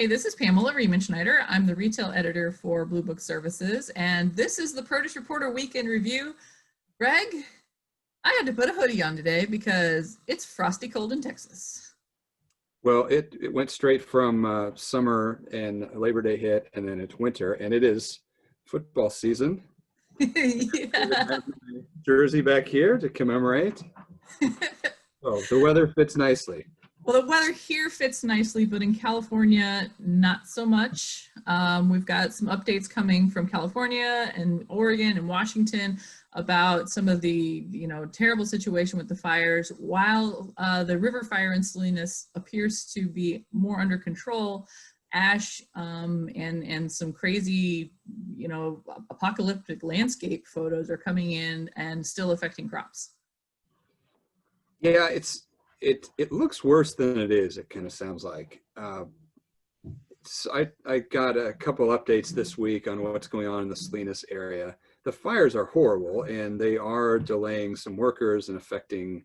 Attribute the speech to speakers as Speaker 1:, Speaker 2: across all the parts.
Speaker 1: Hey, this is Pamela Riemenschneider. I'm the retail editor for Blue Book Services, and this is the Produce Reporter Weekend Review. Greg, I had to put a hoodie on today because it's frosty cold in Texas.
Speaker 2: Well, it went straight from summer and Labor Day hit, and then it's winter, and it is football season.
Speaker 1: Yeah.
Speaker 2: Jersey back here to commemorate. Oh, the weather fits nicely.
Speaker 1: Well, the weather here fits nicely, but in California, not so much. We've got some updates coming from California and Oregon and Washington about some of the, terrible situation with the fires. While the river fire in Salinas appears to be more under control, ash and some crazy, apocalyptic landscape photos are coming in and still affecting crops.
Speaker 2: Yeah, it looks worse than it is. It kind of sounds like. I got a couple updates this week on what's going on in the Salinas area. The fires are horrible, and they are delaying some workers and affecting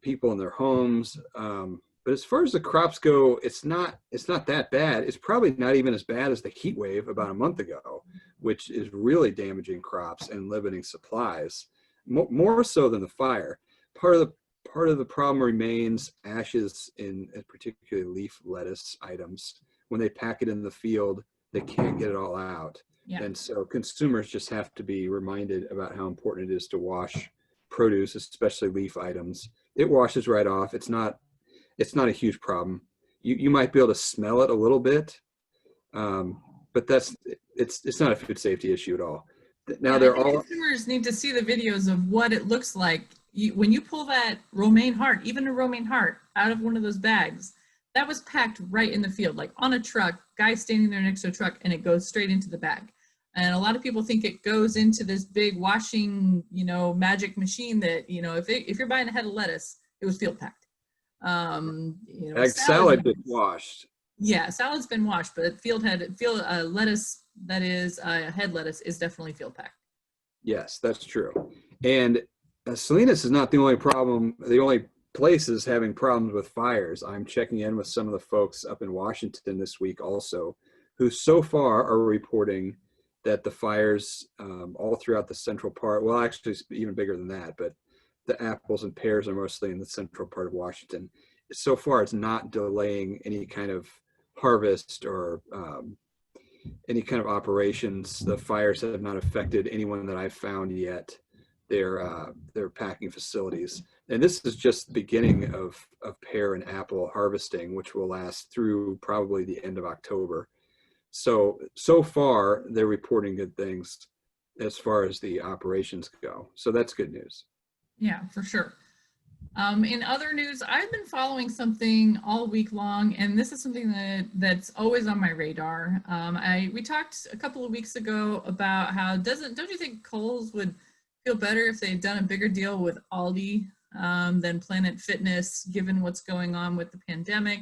Speaker 2: people in their homes. But as far as the crops go, it's not that bad. It's probably not even as bad as the heat wave about a month ago, which is really damaging crops and limiting supplies, more so than the fire. Part of the problem remains ashes in particularly leaf lettuce items. When they pack it in the field, they can't get it all out.
Speaker 1: Yeah.
Speaker 2: And so consumers just have to be reminded about how important it is to wash produce, especially leaf items. It washes right off. It's not a huge problem. You might be able to smell it a little bit, but it's not a food safety issue at all. Now
Speaker 1: consumers need to see the videos of what it looks like. When you pull that romaine heart, even a romaine heart, out of one of those bags, that was packed right in the field, like on a truck, guy standing there next to a truck, and it goes straight into the bag. And a lot of people think it goes into this big washing, magic machine that, if you're buying a head of lettuce, it was field packed.
Speaker 2: Salad been washed.
Speaker 1: Yeah, salad's been washed, but lettuce that is head lettuce is definitely field packed.
Speaker 2: Yes, that's true. And Salinas is not the only problem. The only places having problems with fires. I'm checking in with some of the folks up in Washington this week also, who so far are reporting that the fires all throughout the central part, well, actually it's even bigger than that, but the apples and pears are mostly in the central part of Washington. So far, it's not delaying any kind of harvest or any kind of operations. The fires have not affected anyone that I've found yet. Their packing facilities. And this is just the beginning of pear and apple harvesting, which will last through probably the end of October. So far, they're reporting good things as far as the operations go. So that's good news.
Speaker 1: Yeah, for sure. In other news, I've been following something all week long, and this is something that's always on my radar. We talked a couple of weeks ago about how don't you think Kohl's would feel better if they'd done a bigger deal with Aldi than Planet Fitness, given what's going on with the pandemic?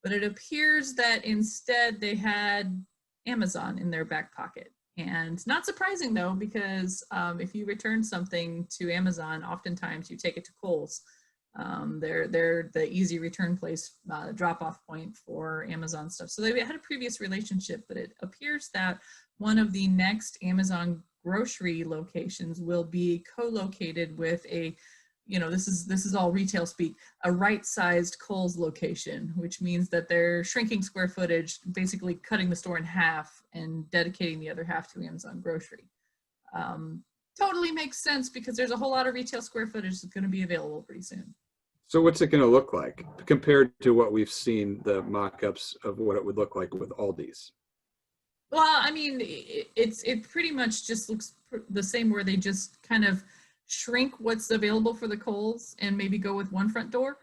Speaker 1: But it appears that instead they had Amazon in their back pocket. And not surprising though, because if you return something to Amazon, oftentimes you take it to Kohl's. They're the easy return place, drop-off point for Amazon stuff. So they had a previous relationship, but it appears that one of the next Amazon grocery locations will be co-located with this is all retail speak, a right-sized Kohl's location, which means that they're shrinking square footage, basically cutting the store in half and dedicating the other half to Amazon grocery. Totally makes sense because there's a whole lot of retail square footage that's going to be available pretty soon.
Speaker 2: So what's it going to look like compared to what we've seen, the mock-ups of what it would look like with Aldi's?
Speaker 1: Well, I mean, it pretty much just looks the same, where they just kind of shrink what's available for the Kohl's and maybe go with one front door.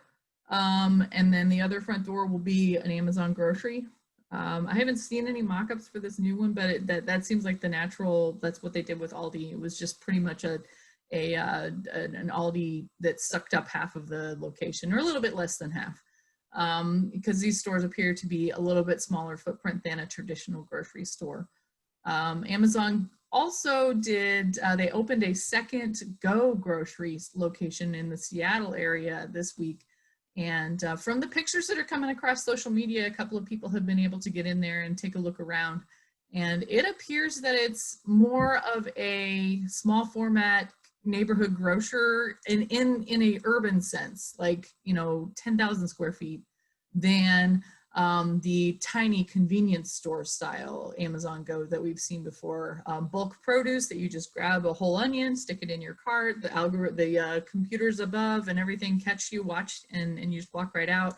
Speaker 1: And then the other front door will be an Amazon grocery. I haven't seen any mock-ups for this new one, but that seems like that's what they did with Aldi. It was just pretty much an Aldi that sucked up half of the location, or a little bit less than half. Because these stores appear to be a little bit smaller footprint than a traditional grocery store. Amazon also they opened a second Go Groceries location in the Seattle area this week, And from the pictures that are coming across social media, a couple of people have been able to get in there and take a look around. And it appears that it's more of a small format neighborhood grocer in a urban sense, like, 10,000 square feet, than the tiny convenience store style Amazon Go that we've seen before. Bulk produce that you just grab a whole onion, stick it in your cart, the algorithm, the computers above and everything catch you, watch, and you just walk right out.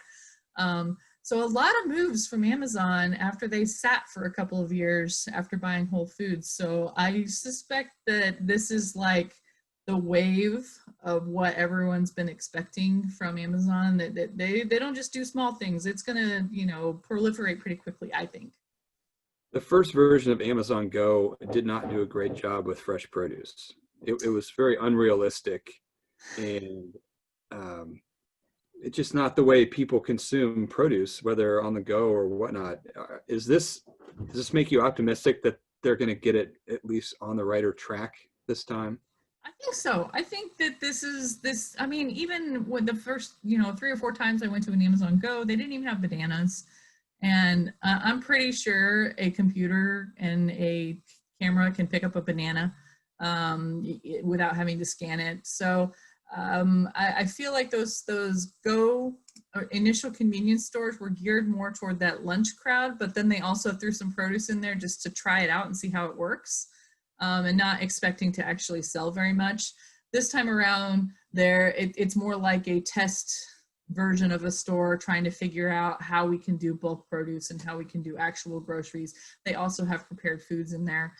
Speaker 1: So a lot of moves from Amazon after they sat for a couple of years after buying Whole Foods. So I suspect that this is like the wave of what everyone's been expecting from Amazon, that they don't just do small things. It's gonna, proliferate pretty quickly, I think.
Speaker 2: The first version of Amazon Go did not do a great job with fresh produce. It was very unrealistic, and it's just not the way people consume produce, whether on the go or whatnot. Does this make you optimistic that they're going to get it at least on the right track this time?
Speaker 1: I think so. I think that I mean, even when the first, 3 or 4 times I went to an Amazon Go, they didn't even have bananas. And I'm pretty sure a computer and a camera can pick up a banana without having to scan it. So I feel like those Go initial convenience stores were geared more toward that lunch crowd, but then they also threw some produce in there just to try it out and see how it works. And not expecting to actually sell very much. This time around, it's more like a test version of a store trying to figure out how we can do bulk produce and how we can do actual groceries. They also have prepared foods in there.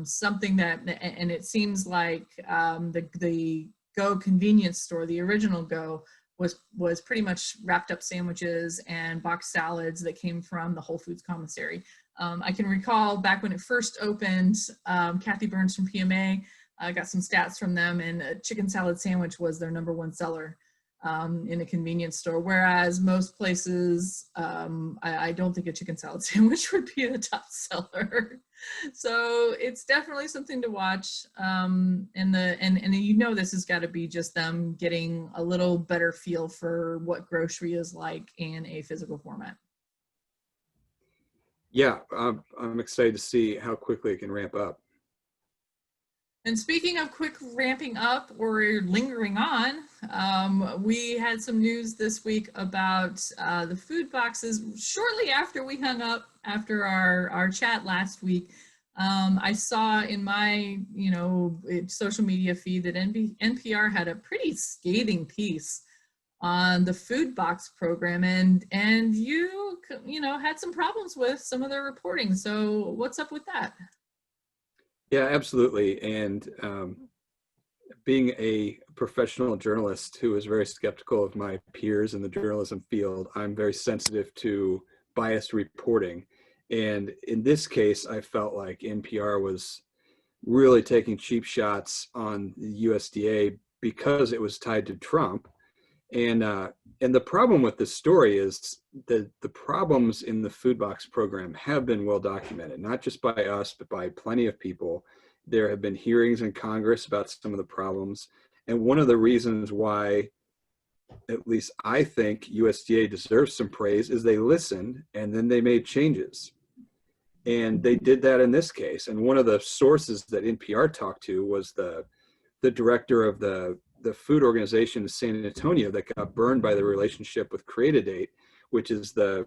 Speaker 1: Something that, and it seems like the Go convenience store, the original Go, was pretty much wrapped up sandwiches and boxed salads that came from the Whole Foods commissary. I can recall back when it first opened, Kathy Burns from PMA got some stats from them, and a chicken salad sandwich was their #1 seller in a convenience store. Whereas most places, I don't think a chicken salad sandwich would be the top seller. So it's definitely something to watch. And this has got to be just them getting a little better feel for what grocery is like in a physical format.
Speaker 2: Yeah, I'm excited to see how quickly it can ramp up.
Speaker 1: And speaking of quick ramping up or lingering on, we had some news this week about the food boxes. Shortly after we hung up, after our chat last week, I saw in my social media feed that NPR had a pretty scathing piece on the food box program, and you had some problems with some of their reporting. So what's up with that?
Speaker 2: Yeah, absolutely. And being a professional journalist who is very skeptical of my peers in the journalism field, I'm very sensitive to biased reporting. And in this case, I felt like NPR was really taking cheap shots on the USDA because it was tied to Trump. And the problem with this story is that the problems in the food box program have been well documented, not just by us, but by plenty of people. There have been hearings in Congress about some of the problems. And one of the reasons why, at least I think, USDA deserves some praise is they listened and then they made changes. And they did that in this case. And one of the sources that NPR talked to was the director of the food organization in San Antonio that got burned by the relationship with Create-A-Date, which is the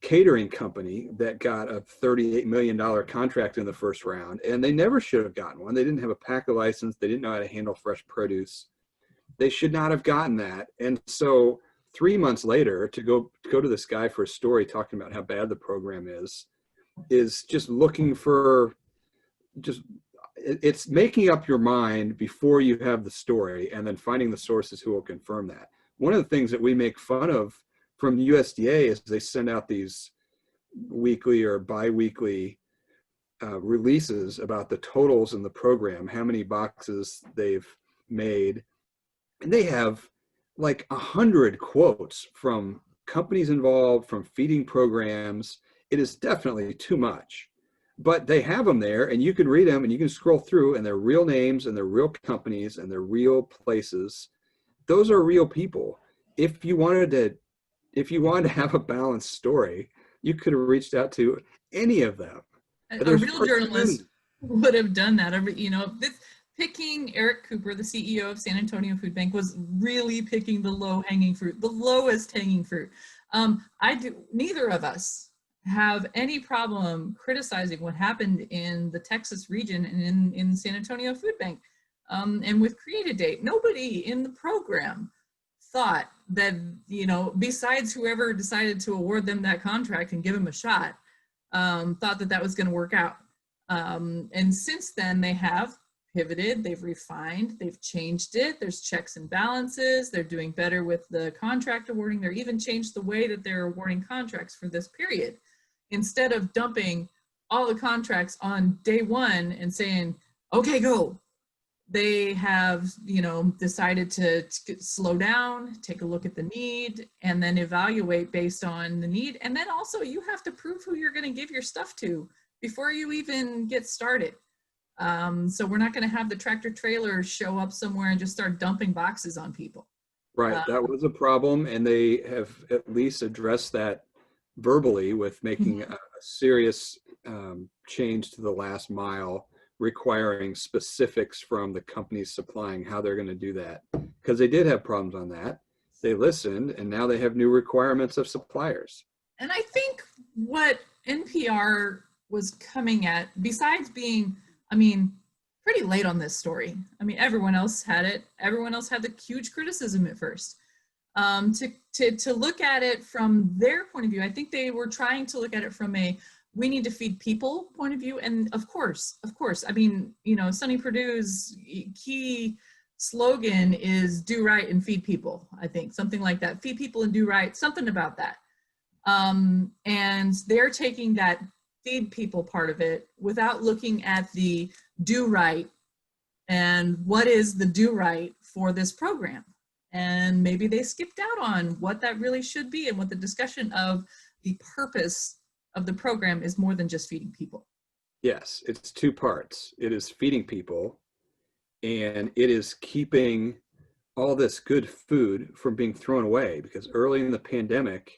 Speaker 2: catering company that got a $38 million contract in the first round. And they never should have gotten one. They didn't have a PACA license. They didn't know how to handle fresh produce. They should not have gotten that. And so 3 months later, to go to this guy for a story talking about how bad the program is just looking for it's making up your mind before you have the story and then finding the sources who will confirm that. One of the things that we make fun of from the USDA is they send out these weekly or bi-weekly releases about the totals in the program, how many boxes they've made. And they have like 100 quotes from companies involved, from feeding programs. It is definitely too much. But they have them there, and you can read them, and you can scroll through, and they're real names, and they're real companies, and they're real places. Those are real people. if you wanted to have a balanced story, you could have reached out to any of them.
Speaker 1: A
Speaker 2: There's
Speaker 1: real
Speaker 2: far too
Speaker 1: journalist
Speaker 2: many.
Speaker 1: would have done that. Picking Eric Cooper, the CEO of San Antonio Food Bank, was really picking the low hanging fruit, the lowest hanging fruit. Neither of us have any problem criticizing what happened in the Texas region and in San Antonio Food Bank. And with Create a Date, nobody in the program thought that, besides whoever decided to award them that contract and give them a shot, thought that was going to work out. And since then, they have pivoted, they've refined, they've changed it. There's checks and balances. They're doing better with the contract awarding. They're even changed the way that they're awarding contracts for this period. Instead of dumping all the contracts on day one and saying, okay, go, they have, decided to slow down, take a look at the need, and then evaluate based on the need. And then also you have to prove who you're going to give your stuff to before you even get started. So we're not going to have the tractor trailer show up somewhere and just start dumping boxes on people.
Speaker 2: Right, that was a problem, and they have at least addressed that verbally with making a serious change to the last mile, requiring specifics from the companies supplying how they're going to do that, because they did have problems on that. They listened, and now they have new requirements of suppliers.
Speaker 1: And I think what NPR was coming at, besides being, pretty late on this story. Everyone else had it. Everyone else had the huge criticism at first. To look at it from their point of view, I think they were trying to look at it from a we need to feed people point of view. And of course, Sonny Perdue's key slogan is do right and feed people. I think something like that, feed people and do right, something about that. And they're taking that feed people part of it without looking at the do right and what is the do right for this program. And maybe they skipped out on what that really should be and what the discussion of the purpose of the program is more than just feeding people.
Speaker 2: Yes, it's two parts. It is feeding people, and it is keeping all this good food from being thrown away, because early in the pandemic,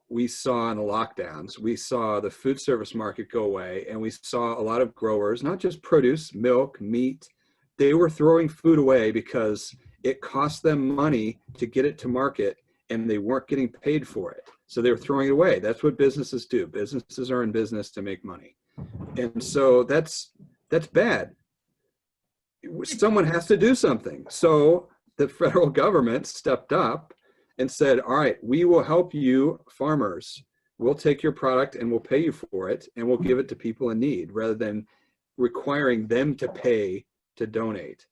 Speaker 2: we saw in the lockdowns, we saw the food service market go away, and we saw a lot of growers, not just produce, milk, meat, they were throwing food away because it cost them money to get it to market and they weren't getting paid for it. So they were throwing it away. That's what businesses do. Businesses are in business to make money. And so that's bad. Someone has to do something. So the federal government stepped up and said, all right, we will help you farmers. We'll take your product and we'll pay you for it, and we'll give it to people in need rather than requiring them to pay to donate.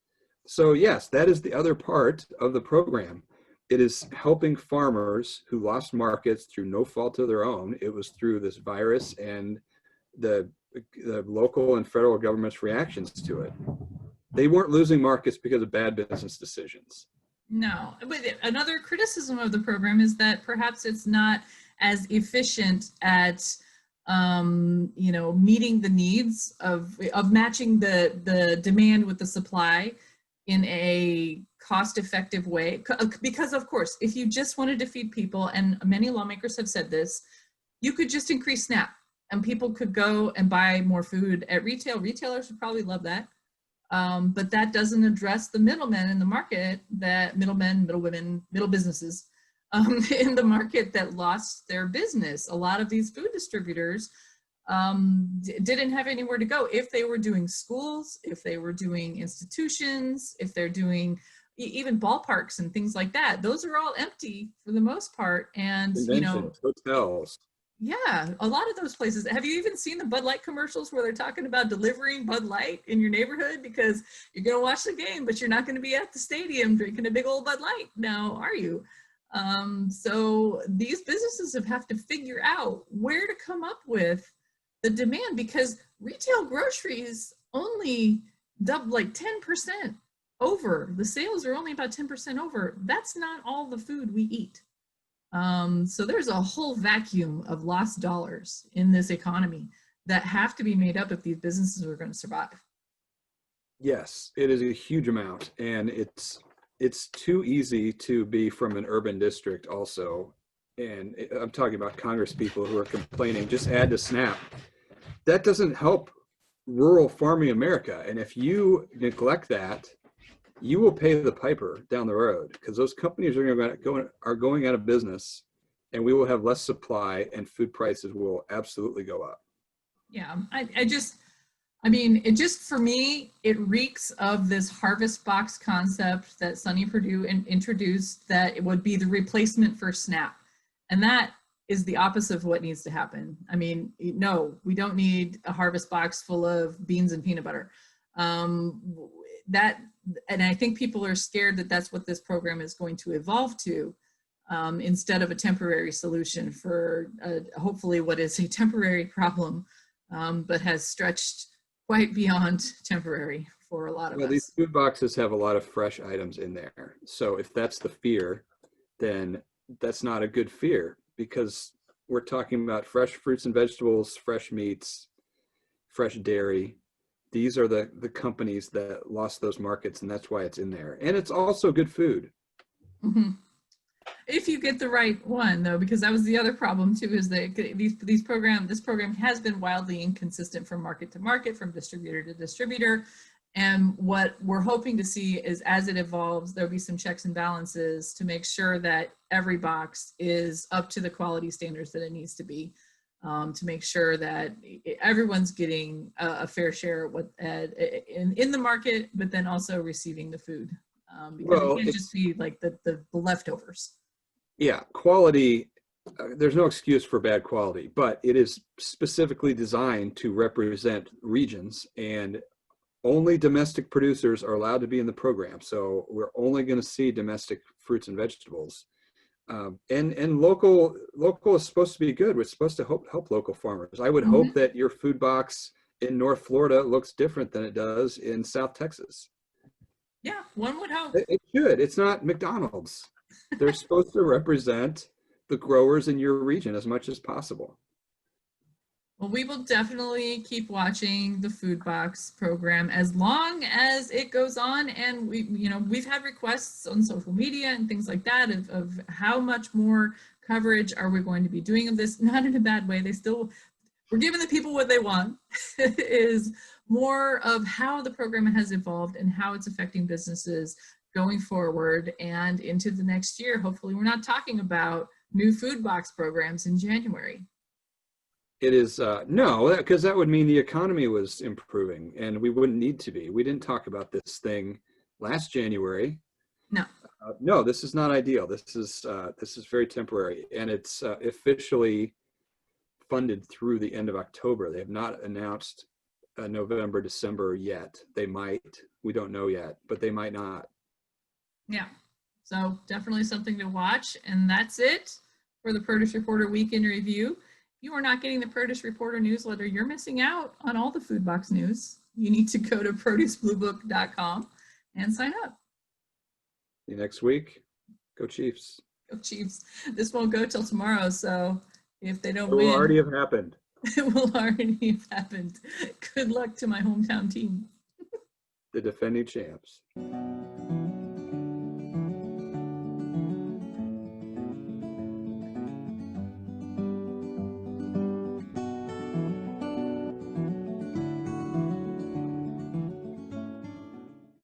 Speaker 2: So yes, that is the other part of the program. It is helping farmers who lost markets through no fault of their own. It was through this virus and the local and federal government's reactions to it. They weren't losing markets because of bad business decisions.
Speaker 1: No, but another criticism of the program is that perhaps it's not as efficient at meeting the needs of matching the demand with the supply in a cost-effective way. Because of course, if you just wanted to feed people, and many lawmakers have said this, you could just increase SNAP and people could go and buy more food at retail. Retailers would probably love that. But that doesn't address the middlemen in the market, that middlemen, middle women, middle businesses in the market that lost their business. A lot of these food distributors didn't have anywhere to go. If they were doing schools, if they were doing institutions, if they're doing even ballparks and things like that, those are all empty for the most part. And,
Speaker 2: hotels.
Speaker 1: Yeah, a lot of those places. Have you even seen the Bud Light commercials where they're talking about delivering Bud Light in your neighborhood because you're going to watch the game, but you're not going to be at the stadium drinking a big old Bud Light now, are you? So these businesses have to figure out where to come up with the demand, because retail groceries only double like 10% over. The sales are only about 10% over. That's not all the food we eat. So there's a whole vacuum of lost dollars in this economy that have to be made up if these businesses are going to survive.
Speaker 2: Yes, it is a huge amount, and it's it's too easy to be from an urban district also. And I'm talking about Congress people who are complaining, just add to SNAP. That doesn't help rural farming America. And if you neglect that, you will pay the piper down the road, because those companies are going out of business, and we will have less supply and food prices will absolutely go up.
Speaker 1: Yeah, I mean, it just, for me, it reeks of this harvest box concept that Sonny Perdue introduced, that it would be the replacement for SNAP. And that is the opposite of what needs to happen. I mean, no, we don't need a harvest box full of beans and peanut butter. And I think people are scared that that's what this program is going to evolve to, instead of a temporary solution for hopefully what is a temporary problem, but has stretched quite beyond temporary for a lot of us.
Speaker 2: These food boxes have a lot of fresh items in there. So if that's the fear, then that's not a good fear, because we're talking about fresh fruits and vegetables, fresh meats, fresh dairy. These are the companies that lost those markets, and that's why it's in there. And it's also good food.
Speaker 1: Mm-hmm. If you get the right one, though, because that was the other problem too, is that this program has been wildly inconsistent from market to market, from distributor to distributor. And what we're hoping to see is, as it evolves, there'll be some checks and balances to make sure that every box is up to the quality standards that it needs to be, to make sure that everyone's getting a fair share in the market, but then also receiving the food. Because it can't just be like the leftovers.
Speaker 2: Yeah, quality, there's no excuse for bad quality, but it is specifically designed to represent regions, and only domestic producers are allowed to be in the program. So we're only going to see domestic fruits and vegetables. And local is supposed to be good. We're supposed to help local farmers. I would hope that your food box in North Florida looks different than it does in South Texas.
Speaker 1: Yeah, one would hope.
Speaker 2: It should. It's not McDonald's. They're supposed to represent the growers in your region as much as possible.
Speaker 1: Well, we will definitely keep watching the food box program as long as it goes on. And we've had requests on social media and things like that of how much more coverage are we going to be doing of this? Not in a bad way. We're giving the people what they want. Is more of how the program has evolved and how it's affecting businesses going forward and into the next year. Hopefully we're not talking about new food box programs in January.
Speaker 2: It is, no, because that would mean the economy was improving, and we wouldn't need to be. We didn't talk about this thing last January.
Speaker 1: No.
Speaker 2: No, this is not ideal. This is very temporary, and it's officially funded through the end of October. They have not announced November, December yet. They might. We don't know yet, but they might not.
Speaker 1: Yeah, so definitely something to watch. And that's it for the Produce Reporter Weekend Review. If you are not getting the Produce Reporter newsletter, you're missing out on all the food box news. You need to go to producebluebook.com and sign up.
Speaker 2: See you next week. Go Chiefs.
Speaker 1: Go Chiefs. This won't go till tomorrow, so if they don't
Speaker 2: win. It will already have happened.
Speaker 1: It will already have happened. Good luck to my hometown team.
Speaker 2: The defending champs.